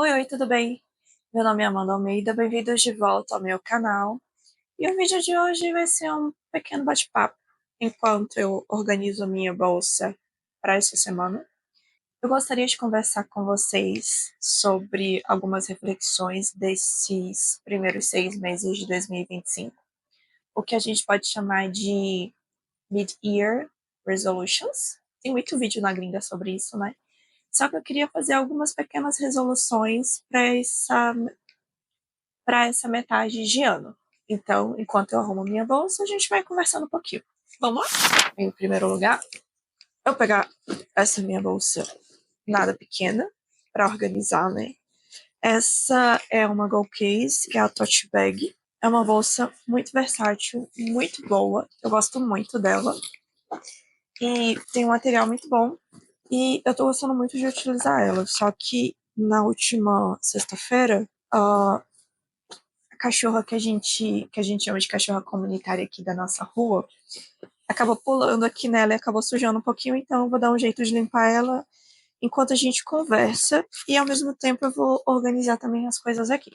Oi, oi, tudo bem? Meu nome é Amanda Almeida, bem-vindos de volta ao meu canal. E o vídeo de hoje vai ser um pequeno bate-papo enquanto eu organizo a minha bolsa para essa semana. Eu gostaria de conversar com vocês sobre algumas reflexões desses primeiros 6 meses de 2025, o que a gente pode chamar de Mid-Year Resolutions. Tem muito vídeo na gringa sobre isso, né? Só que eu queria fazer algumas pequenas resoluções para essa metade de ano. Então, enquanto eu arrumo minha bolsa, a gente vai conversando um pouquinho. Vamos lá? Em primeiro lugar, eu pegar essa minha bolsa nada pequena para organizar, né? Essa é uma Go Case, que é a Tote Bag. É uma bolsa muito versátil, muito boa. Eu gosto muito dela. E tem um material muito bom. E eu tô gostando muito de utilizar ela. Só que na última sexta-feira, a cachorra que a gente chama de cachorra comunitária aqui da nossa rua, acabou pulando aqui nela e acabou sujando um pouquinho, então eu vou dar um jeito de limpar ela enquanto a gente conversa e ao mesmo tempo eu vou organizar também as coisas aqui.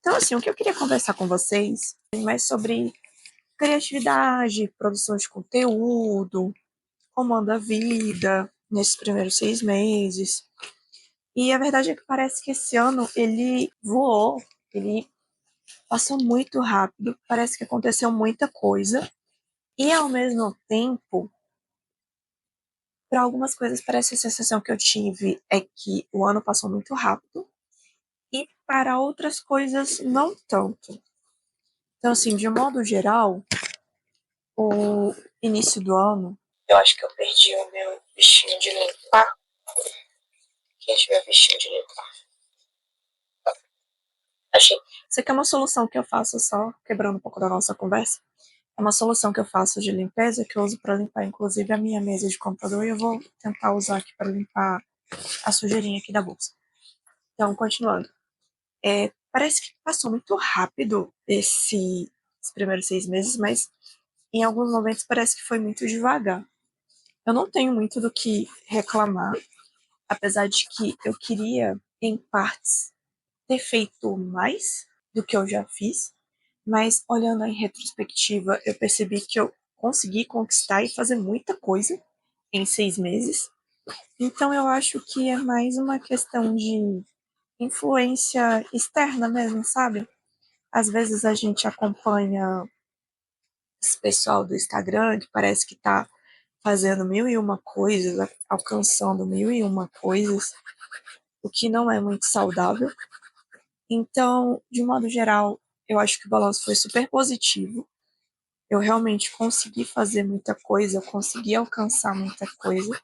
Então, assim, o que eu queria conversar com vocês é mais sobre criatividade, produção de conteúdo, como anda a vida nesses primeiros 6 meses. E a verdade é que parece que esse ano ele voou, ele passou muito rápido, parece que aconteceu muita coisa. E ao mesmo tempo, para algumas coisas, parece a sensação que eu tive é que o ano passou muito rápido, e para outras coisas, não tanto. Então, assim, de modo geral, o início do ano, eu acho que eu perdi o meu bichinho de limpar. Quem tiver bichinho de limpar? Achei. Isso aqui é uma solução que eu faço só, quebrando um pouco da nossa conversa. É uma solução que eu faço de limpeza, que eu uso para limpar, inclusive, a minha mesa de computador, e eu vou tentar usar aqui para limpar a sujeirinha aqui da bolsa. Então, continuando. Parece que passou muito rápido esses primeiros 6 meses, mas em alguns momentos parece que foi muito devagar. Eu não tenho muito do que reclamar, apesar de que eu queria, em partes, ter feito mais do que eu já fiz, mas olhando em retrospectiva, eu percebi que eu consegui conquistar e fazer muita coisa em 6 meses. Então eu acho que é mais uma questão de influência externa mesmo, sabe? Às vezes a gente acompanha esse pessoal do Instagram que parece que tá fazendo mil e uma coisas, alcançando mil e uma coisas, o que não é muito saudável. Então, de modo geral, eu acho que o balanço foi super positivo. Eu realmente consegui fazer muita coisa, eu consegui alcançar muita coisa.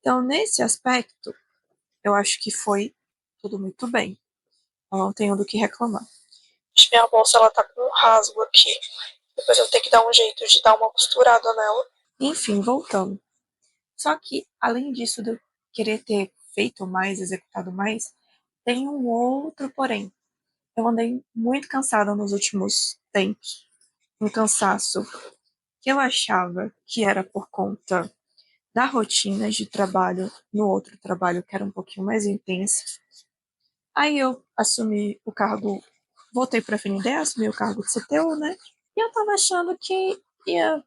Então, nesse aspecto, eu acho que foi tudo muito bem. Eu não tenho do que reclamar. Minha bolsa ela tá com um rasgo aqui. Depois eu tenho que dar um jeito de dar uma costurada nela. Enfim, voltando. Só que, além disso de eu querer ter feito mais, executado mais, tem um outro porém. Eu andei muito cansada nos últimos tempos. Um cansaço que eu achava que era por conta da rotina de trabalho no outro trabalho, que era um pouquinho mais intenso. Aí eu assumi o cargo, voltei para a FNDE, assumi o cargo de CTO, né? E eu tava achando que ia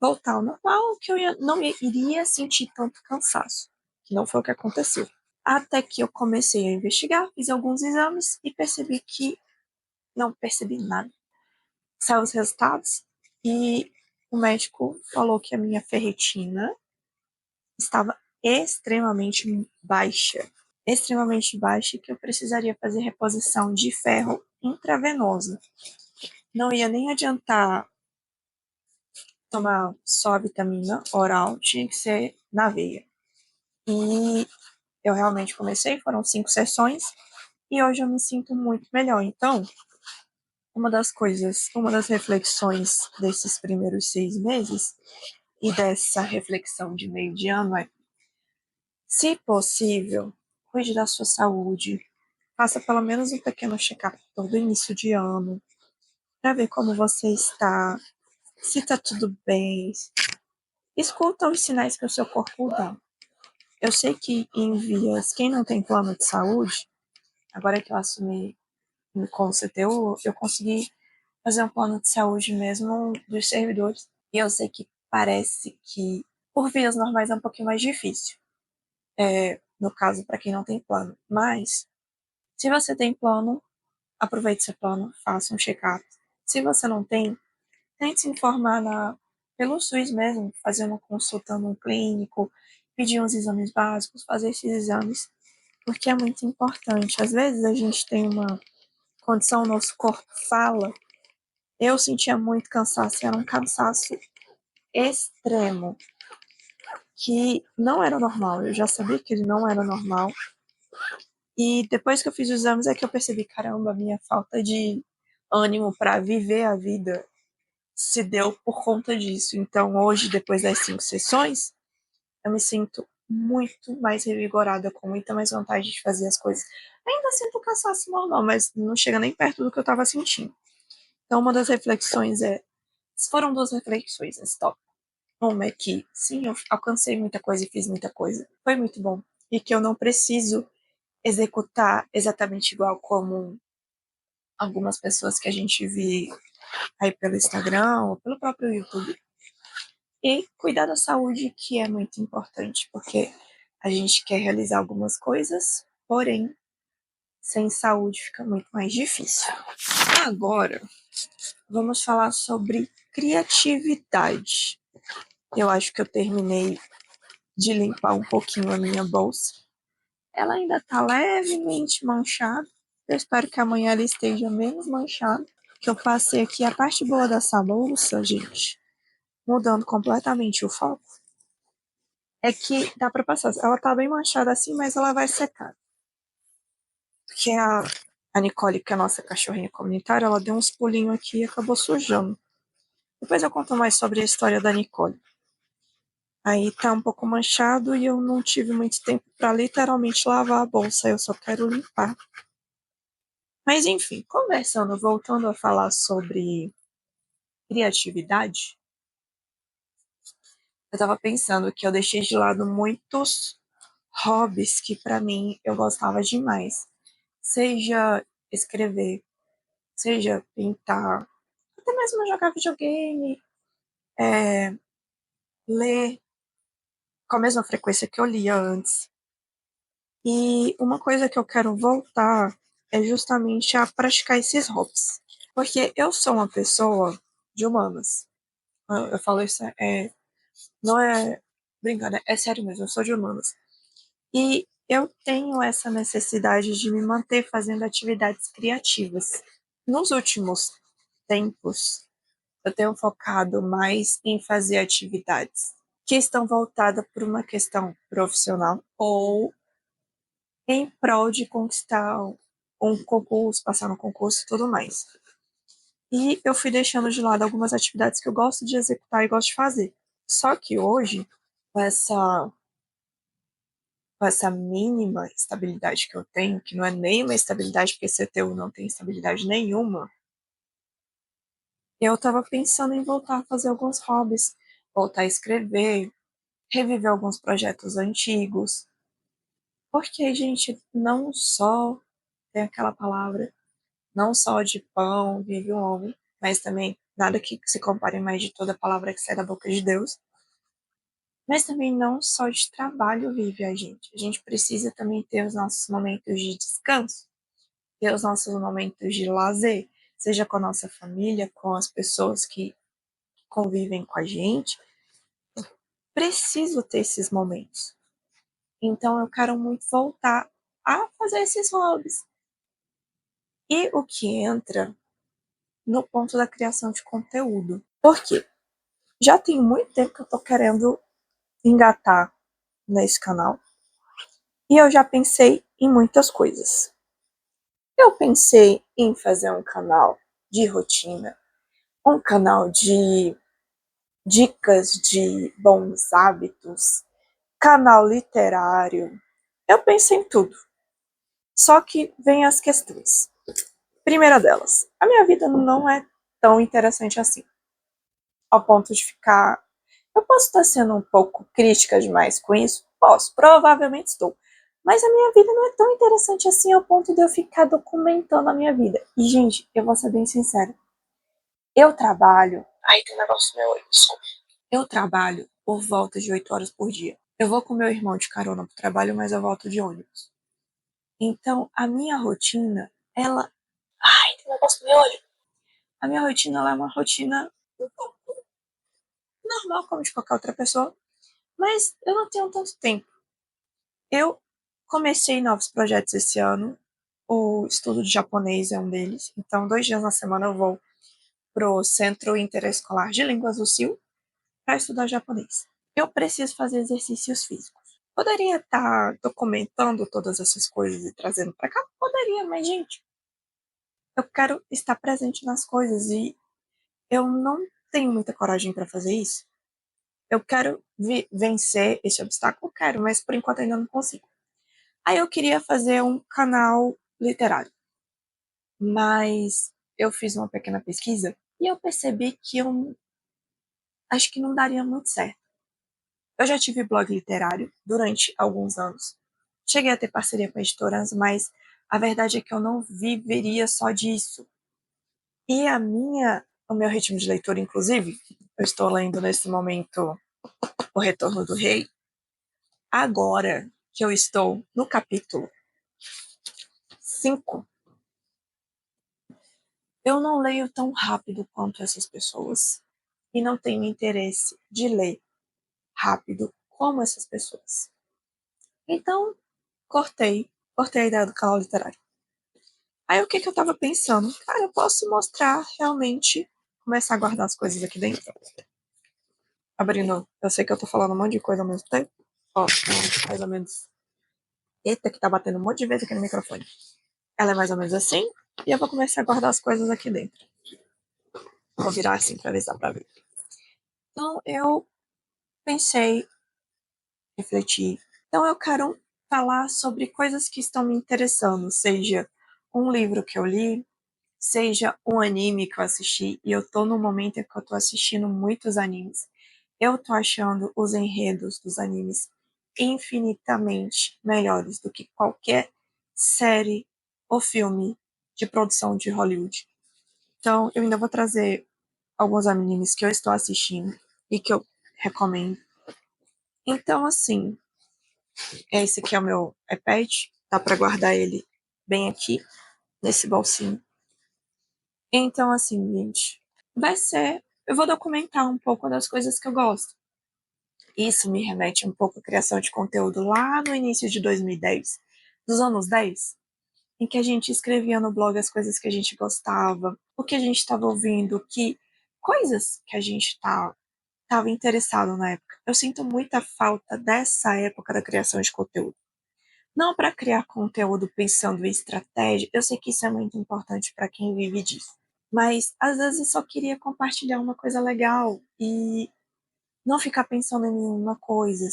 voltar ao normal, que não iria sentir tanto cansaço, que não foi o que aconteceu. Até que eu comecei a investigar, fiz alguns exames e percebi que não percebi nada. Saiu os resultados e o médico falou que a minha ferritina estava extremamente baixa, e que eu precisaria fazer reposição de ferro intravenosa. Não ia nem adiantar tomar só a vitamina oral, tinha que ser na veia. E eu realmente comecei, foram 5 sessões, e hoje eu me sinto muito melhor. Então, uma das reflexões desses primeiros 6 meses e dessa reflexão de meio de ano é: se possível, cuide da sua saúde, faça pelo menos um pequeno check-up todo início de ano, para ver como você está, se está tudo bem. Escuta os sinais que o seu corpo dá. Eu sei que em vias, quem não tem plano de saúde, agora que eu assumi com o CTU, eu consegui fazer um plano de saúde mesmo dos servidores. E eu sei que parece que por vias normais é um pouquinho mais difícil, no caso, para quem não tem plano. Mas, se você tem plano, aproveite seu plano, faça um check-up. Se você não tem, tente se informar pelo SUS mesmo, fazer uma consulta num clínico, pedir uns exames básicos, fazer esses exames, porque é muito importante. Às vezes a gente tem uma condição, o nosso corpo fala. Eu sentia muito cansaço, era um cansaço extremo, que não era normal. Eu já sabia que ele não era normal. E depois que eu fiz os exames é que eu percebi, caramba, a minha falta de ânimo para viver a vida se deu por conta disso. Então, hoje, depois das 5 sessões, eu me sinto muito mais revigorada, com muita mais vontade de fazer as coisas. Ainda sinto cansaço normal, mas não chega nem perto do que eu estava sentindo. Então, uma das reflexões foram duas reflexões nesse tópico. Uma é que, sim, eu alcancei muita coisa e fiz muita coisa. Foi muito bom. E que eu não preciso executar exatamente igual como algumas pessoas que a gente vê aí pelo Instagram ou pelo próprio YouTube. E cuidar da saúde, que é muito importante, porque a gente quer realizar algumas coisas, porém, sem saúde fica muito mais difícil. Agora, vamos falar sobre criatividade. Eu acho que eu terminei de limpar um pouquinho a minha bolsa. Ela ainda está levemente manchada. Eu espero que amanhã ela esteja menos manchada. Que eu passei aqui a parte boa dessa bolsa, gente, mudando completamente o foco, é que dá para passar. Ela tá bem manchada assim, mas ela vai secar. Porque a Nicole, que é a nossa cachorrinha comunitária, ela deu uns pulinhos aqui e acabou sujando. Depois eu conto mais sobre a história da Nicole. Aí tá um pouco manchado e eu não tive muito tempo para literalmente lavar a bolsa, eu só quero limpar. Mas enfim, conversando, voltando a falar sobre criatividade, eu tava pensando que eu deixei de lado muitos hobbies que para mim eu gostava demais. Seja escrever, seja pintar, até mesmo jogar videogame, ler com a mesma frequência que eu lia antes. E uma coisa que eu quero voltar é justamente a praticar esses hobbies. Porque eu sou uma pessoa de humanas. Eu falo isso, não é brincando, é sério mesmo, eu sou de humanas. E eu tenho essa necessidade de me manter fazendo atividades criativas. Nos últimos tempos, eu tenho focado mais em fazer atividades que estão voltadas para uma questão profissional ou em prol de conquistar um concurso, passar no concurso e tudo mais. E eu fui deixando de lado algumas atividades que eu gosto de executar e gosto de fazer. Só que hoje, com essa mínima estabilidade que eu tenho, que não é nem uma estabilidade, porque CTU não tem estabilidade nenhuma, eu estava pensando em voltar a fazer alguns hobbies, voltar a escrever, reviver alguns projetos antigos. Porque, gente, não só tem aquela palavra, não só de pão vive o homem, mas também nada que se compare mais de toda palavra que sai da boca de Deus. Mas também não só de trabalho vive a gente. A gente precisa também ter os nossos momentos de descanso, ter os nossos momentos de lazer, seja com a nossa família, com as pessoas que convivem com a gente. Preciso ter esses momentos. Então eu quero muito voltar a fazer esses hobbies. E o que entra no ponto da criação de conteúdo. Por quê? Já tem muito tempo que eu tô querendo engatar nesse canal. E eu já pensei em muitas coisas. Eu pensei em fazer um canal de rotina, um canal de dicas de bons hábitos, canal literário. Eu pensei em tudo. Só que vem as questões. Primeira delas, a minha vida não é tão interessante assim, ao ponto de ficar. Eu posso estar sendo um pouco crítica demais com isso? Posso, provavelmente estou. Mas a minha vida não é tão interessante assim ao ponto de eu ficar documentando a minha vida. E, gente, eu vou ser bem sincera. Eu trabalho. Ai, tem um negócio no meu olho, desculpa. Eu trabalho por volta de 8 horas por dia. Eu vou com meu irmão de carona pro trabalho, mas eu volto de ônibus. Então, a minha rotina, ela. Ai, tem um negócio no meu olho. A minha rotina, ela é uma rotina um pouco normal, como de qualquer outra pessoa. Mas eu não tenho tanto tempo. Eu comecei novos projetos esse ano. O estudo de japonês é um deles. Então, 2 dias na semana eu vou pro Centro Interescolar de Línguas do Sil para estudar japonês. Eu preciso fazer exercícios físicos. Poderia estar documentando todas essas coisas e trazendo para cá? Poderia, mas, gente, eu quero estar presente nas coisas e eu não tenho muita coragem para fazer isso. Eu quero vencer esse obstáculo, quero, mas por enquanto ainda não consigo. Aí eu queria fazer um canal literário, mas eu fiz uma pequena pesquisa e eu percebi que eu acho que não daria muito certo. Eu já tive blog literário durante alguns anos. Cheguei a ter parceria com editoras, mas a verdade é que eu não viveria só disso. E o meu ritmo de leitura, inclusive, eu estou lendo nesse momento O Retorno do Rei, agora que eu estou no capítulo 5, eu não leio tão rápido quanto essas pessoas e não tenho interesse de ler rápido como essas pessoas. Então, cortei a ideia do canal literário. Aí o que que eu tava pensando? Cara, eu posso mostrar realmente, começar a guardar as coisas aqui dentro. Abrindo, eu sei que eu tô falando um monte de coisa ao mesmo tempo. Ó, mais ou menos. Eita, que tá batendo um monte de vezes aqui no microfone. Ela é mais ou menos assim, e eu vou começar a guardar as coisas aqui dentro. Vou virar assim pra ver se dá pra ver. Então, eu pensei, refleti. Então, eu quero falar sobre coisas que estão me interessando, seja um livro que eu li, seja um anime que eu assisti, e eu tô no momento em que eu tô assistindo muitos animes. Eu tô achando os enredos dos animes infinitamente melhores do que qualquer série ou filme de produção de Hollywood. Então, eu ainda vou trazer alguns animes que eu estou assistindo e que eu recomendo. Então, assim, esse aqui é o meu iPad, dá para guardar ele bem aqui, nesse bolsinho. Então, assim, gente, vai ser. Eu vou documentar um pouco das coisas que eu gosto. Isso me remete um pouco à criação de conteúdo lá no início de 2010, dos anos 10, em que a gente escrevia no blog as coisas que a gente gostava, o que a gente estava ouvindo, que coisas que a gente estava interessado na época. Eu sinto muita falta dessa época da criação de conteúdo. Não para criar conteúdo pensando em estratégia, eu sei que isso é muito importante para quem vive disso. Mas às vezes eu só queria compartilhar uma coisa legal e não ficar pensando em nenhuma coisa,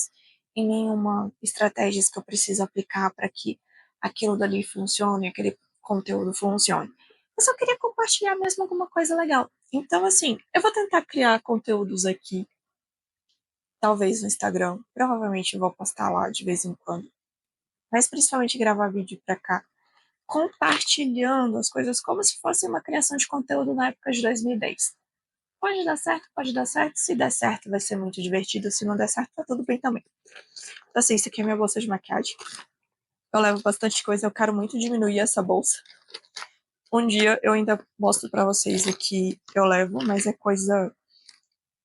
em nenhuma estratégia que eu preciso aplicar para que aquilo dali funcione, aquele conteúdo funcione. Eu só queria compartilhar mesmo alguma coisa legal. Então, assim, eu vou tentar criar conteúdos aqui, talvez no Instagram, provavelmente eu vou postar lá de vez em quando, mas principalmente gravar vídeo para cá, compartilhando as coisas como se fosse uma criação de conteúdo na época de 2010. Pode dar certo, pode dar certo. Se der certo, vai ser muito divertido. Se não der certo, tá tudo bem também. Então, assim, isso aqui é minha bolsa de maquiagem. Eu levo bastante coisa, eu quero muito diminuir essa bolsa. Um dia eu ainda mostro pra vocês o que eu levo, mas é coisa.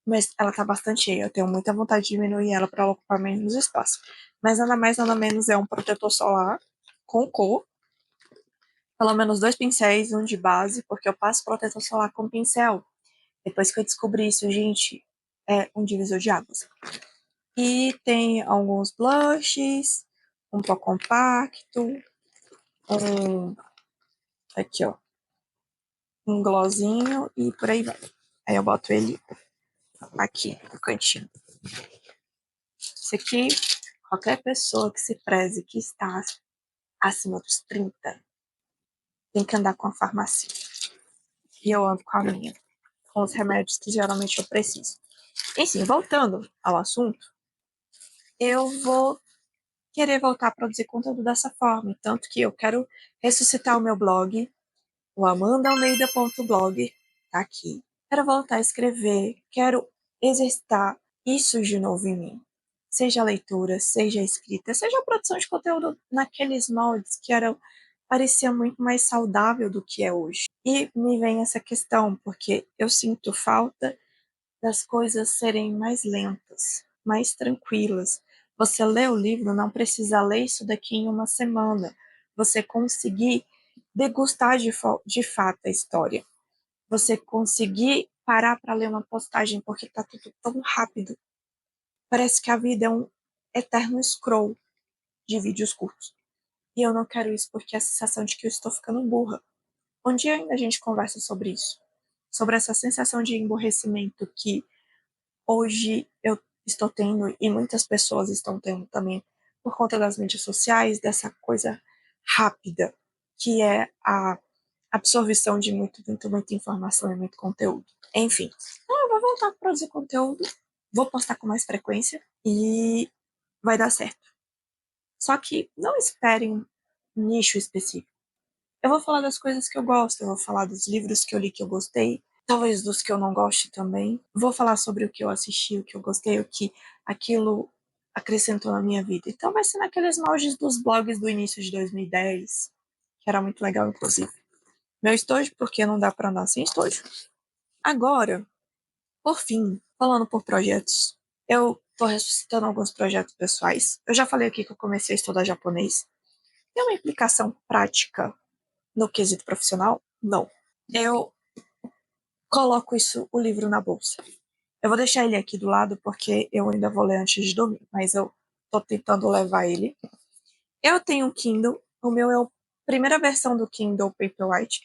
Mas ela tá bastante cheia. Eu tenho muita vontade de diminuir ela pra ela ocupar menos espaço. Mas nada mais, nada menos é um protetor solar com cor. Pelo menos 2 pincéis, um de base, porque eu passo protetor solar com pincel. Depois que eu descobri isso, gente, é um divisor de águas. E tem alguns blushes, um pó compacto, um. Aqui, ó. Um glossinho e por aí vai. Aí eu boto ele aqui no cantinho. Isso aqui, qualquer pessoa que se preze que está acima dos 30 tem que andar com a farmácia. E eu ando com a minha, com os remédios que geralmente eu preciso. Enfim, voltando ao assunto, eu vou querer voltar a produzir conteúdo dessa forma. Tanto que eu quero ressuscitar o meu blog, o amandaalmeida.blog, tá aqui. Quero voltar a escrever, quero exercitar isso de novo em mim. Seja a leitura, seja a escrita, seja a produção de conteúdo naqueles moldes que parecia muito mais saudável do que é hoje. E me vem essa questão, porque eu sinto falta das coisas serem mais lentas, mais tranquilas. Você lê o livro, não precisa ler isso daqui em uma semana. Você conseguir degustar de fato a história. Você conseguir parar para ler uma postagem porque está tudo tão rápido. Parece que a vida é um eterno scroll de vídeos curtos. E eu não quero isso porque é a sensação de que eu estou ficando burra. Um dia ainda a gente conversa sobre isso. Sobre essa sensação de emborrecimento que hoje eu estou tendo e muitas pessoas estão tendo também por conta das mídias sociais, dessa coisa rápida que é a absorção de muita informação e muito conteúdo. Enfim, eu vou voltar a produzir conteúdo, vou postar com mais frequência e vai dar certo. Só que não esperem um nicho específico. Eu vou falar das coisas que eu gosto, eu vou falar dos livros que eu li que eu gostei, talvez dos que eu não goste também. Vou falar sobre o que eu assisti, o que eu gostei, o que aquilo acrescentou na minha vida. Então vai ser naqueles moldes dos blogs do início de 2010, que era muito legal, inclusive. Meu estojo, porque não dá para andar sem estojo. Agora, por fim, falando por projetos, eu tô ressuscitando alguns projetos pessoais. Eu já falei aqui que eu comecei a estudar japonês. Tem uma implicação prática no quesito profissional? Não. Eu coloco o livro na bolsa. Eu vou deixar ele aqui do lado porque eu ainda vou ler antes de dormir, mas eu tô tentando levar ele. Eu tenho um Kindle, o meu é a primeira versão do Kindle Paperwhite,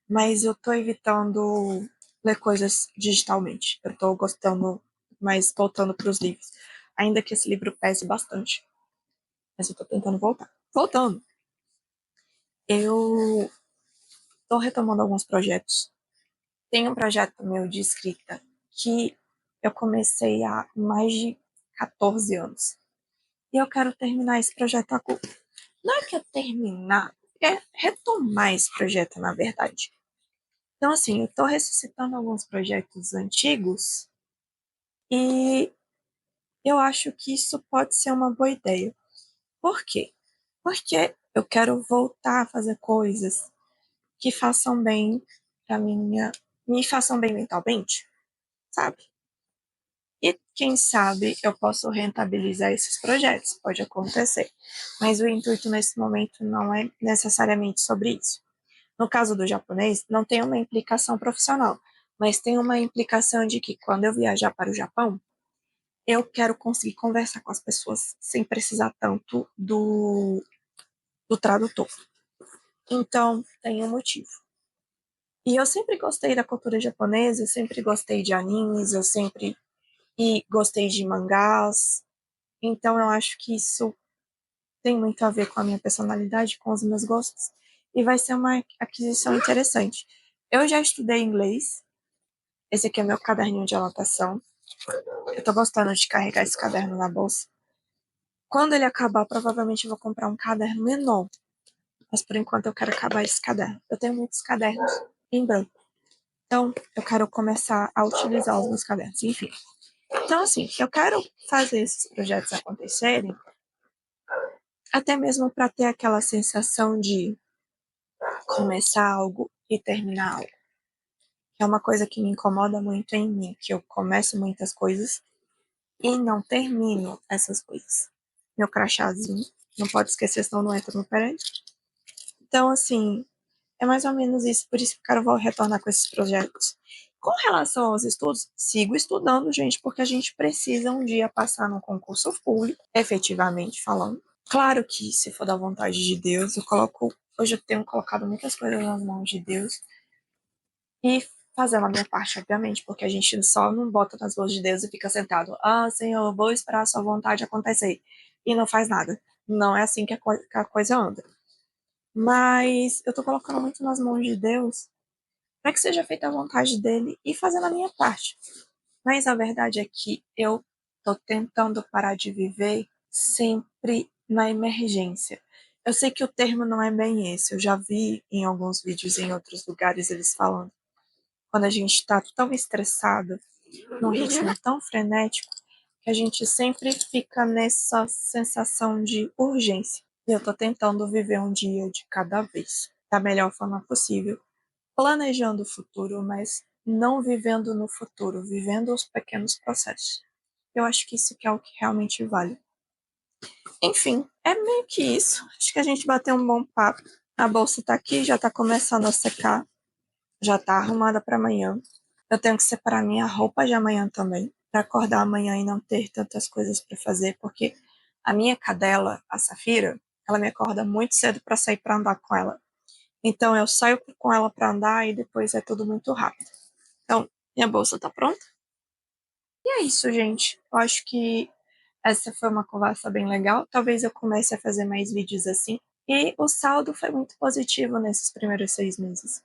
mas eu tô evitando ler coisas digitalmente. Eu tô gostando mais voltando para os livros, ainda que esse livro pese bastante. Mas eu tô tentando voltar. Voltando, eu tô retomando alguns projetos. Tem um projeto meu de escrita que eu comecei há mais de 14 anos. E eu quero terminar esse projeto agora. Não é que é terminar, é retomar esse projeto, na verdade. Então, assim, eu estou ressuscitando alguns projetos antigos e eu acho que isso pode ser uma boa ideia. Por quê? Porque eu quero voltar a fazer coisas que façam bem para me façam bem mentalmente, sabe? E quem sabe eu posso rentabilizar esses projetos, pode acontecer. Mas o intuito nesse momento não é necessariamente sobre isso. No caso do japonês, não tem uma implicação profissional, mas tem uma implicação de que quando eu viajar para o Japão, eu quero conseguir conversar com as pessoas sem precisar tanto do tradutor. Então, tem um motivo. E eu sempre gostei da cultura japonesa, eu sempre gostei de animes, eu sempre gostei de mangás. Então, eu acho que isso tem muito a ver com a minha personalidade, com os meus gostos, e vai ser uma aquisição interessante. Eu já estudei inglês, esse aqui é meu caderninho de anotação. Eu tô gostando de carregar esse caderno na bolsa. Quando ele acabar, provavelmente eu vou comprar um caderno menor, mas por enquanto eu quero acabar esse caderno. Eu tenho muitos cadernos em branco, então eu quero começar a utilizar os meus cadernos, enfim. Então, assim, eu quero fazer esses projetos acontecerem, até mesmo para ter aquela sensação de começar algo e terminar algo. É uma coisa que me incomoda muito em mim, que eu começo muitas coisas e não termino essas coisas. Meu crachazinho, não pode esquecer, senão não entra no prédio. Então, assim, é mais ou menos isso, por isso que eu quero retornar com esses projetos. Com relação aos estudos, sigo estudando, gente, porque a gente precisa um dia passar num concurso público, efetivamente falando. Claro que, se for da vontade de Deus, hoje eu tenho colocado muitas coisas nas mãos de Deus e fazendo a minha parte, obviamente, porque a gente só não bota nas mãos de Deus e fica sentado. Ah, Senhor, vou esperar a sua vontade acontecer. E não faz nada. Não é assim que a coisa anda. Mas eu tô colocando muito nas mãos de Deus para que seja feita a vontade dele e fazendo a minha parte. Mas a verdade é que eu tô tentando parar de viver sempre na emergência. Eu sei que o termo não é bem esse, eu já vi em alguns vídeos em outros lugares eles falando. Quando a gente está tão estressado, num ritmo tão frenético, que a gente sempre fica nessa sensação de urgência. E eu tô tentando viver um dia de cada vez, da melhor forma possível, planejando o futuro, mas não vivendo no futuro, vivendo os pequenos processos. Eu acho que isso que é o que realmente vale. Enfim, é meio que isso. Acho que a gente bateu um bom papo. A bolsa tá aqui, já tá começando a secar, já tá arrumada para amanhã. Eu tenho que separar minha roupa de amanhã também, para acordar amanhã e não ter tantas coisas para fazer, porque a minha cadela, a Safira, ela me acorda muito cedo para sair para andar com ela. Então eu saio com ela para andar e depois é tudo muito rápido. Então, minha bolsa tá pronta. E é isso, gente. Eu acho que essa foi uma conversa bem legal. Talvez eu comece a fazer mais vídeos assim. E o saldo foi muito positivo nesses primeiros 6 meses.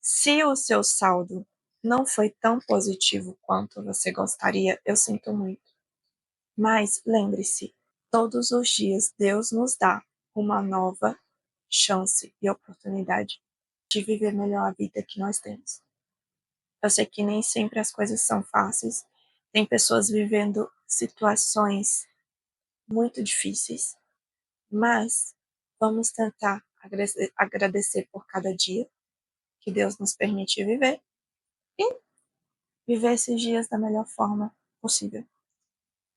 Se o seu saldo não foi tão positivo quanto você gostaria, eu sinto muito. Mas lembre-se, todos os dias Deus nos dá uma nova chance e oportunidade de viver melhor a vida que nós temos. Eu sei que nem sempre as coisas são fáceis. Tem pessoas vivendo situações muito difíceis, mas vamos tentar agradecer por cada dia que Deus nos permite viver e viver esses dias da melhor forma possível.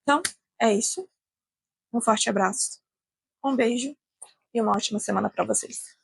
Então, é isso. Um forte abraço, um beijo e uma ótima semana para vocês.